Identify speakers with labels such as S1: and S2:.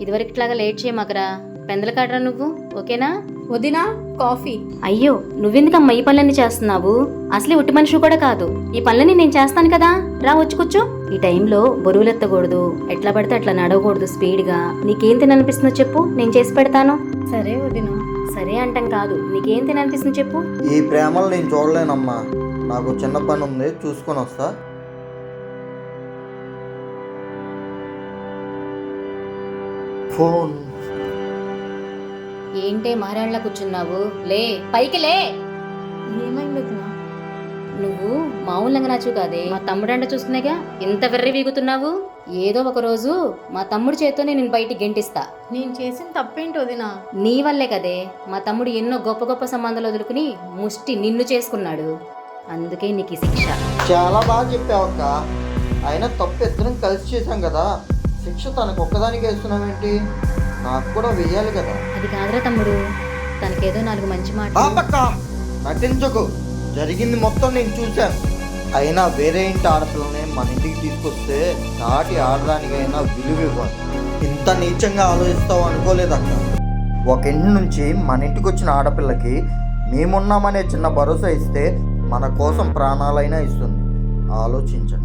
S1: ఇదివరకులాగా late చేయమాకరా. పెందల కాడరా నువ్వు, ఓకేనా?
S2: వదినా, కాఫీ.
S1: అయ్యో, నువ్వెందుకమ్మా ఈ పనులన్నీ చేస్తున్నావు? అసలే ఒట్టి మనిషి కూడా కాదు. ఈ పనులన్నీ నేను చేస్తాను కదా, రా వచ్చి కూర్చో. ఈ టైంలో బరువులు ఎత్తకూడదు, ఎట్లా పడితే అట్లా నడవకూడదు స్పీడ్గా. నీకేం తిననిపిస్తుందో చెప్పు, నేను చేసి పెడతాను.
S2: సరే వదినా.
S1: సరే అంటాం కాదు, నీకేం తిననిపిస్తుందో చెప్పు.
S3: ఈ ప్రేమలు నేను చూడలేనమ్మా. నాకు చిన్న పని ఉంది, చూసుకొని వస్తా. ఫోన్.
S1: ఏంటే మహారాణిలా కూర్చున్నావు? లే, పైకి లే.
S2: ఏమైంది వదినా?
S1: నువ్వు మామూలుగా నాచు కాదే, మా తమ్ముడంట చూసుకునేగా ఇంత వెర్రి వీగుతున్నావు. ఏదో ఒక రోజు మా తమ్ముడి చేత్తోనే నేను బయటికి గెంటిస్తా.
S2: నేను చేసిన తప్పేంటి వదినా?
S1: నీ వల్లే కదే మా తమ్ముడు ఎన్నో గొప్ప గొప్ప సంబంధాలు వదులుకుని ముష్టి నిన్ను చేసుకున్నాడు. అందుకే నీకు ఈ శిక్ష.
S3: చాలా బాగా చెప్పావక్క. అయినా తప్పు ఇద్దరం కలిసి చేశాం కదా, శిక్ష తనకు ఒక్కదానికి వేస్తున్నావేంటి? నాకు కూడా వెయ్యాలి కదా.
S1: అది కాదురా తమ్ముడు, తనకేదో 4 మంచి మాట.
S3: బాపక్క, నటించకు. జరిగింది మొత్తం నేను చూశాను. అయినా వేరే ఇంటి ఆడపిల్లని మన ఇంటికి తీసుకొస్తే నాటి ఆడడానికైనా విలువ ఇవ్వాలి. ఇంత నీచంగా ఆలోచిస్తావు అనుకోలేదక్క. ఒక ఇంటి నుంచి మన ఇంటికి వచ్చిన ఆడపిల్లకి మేమున్నామనే చిన్న భరోసా ఇస్తే మన కోసం ప్రాణాలైనా ఇస్తుంది. ఆలోచించండి.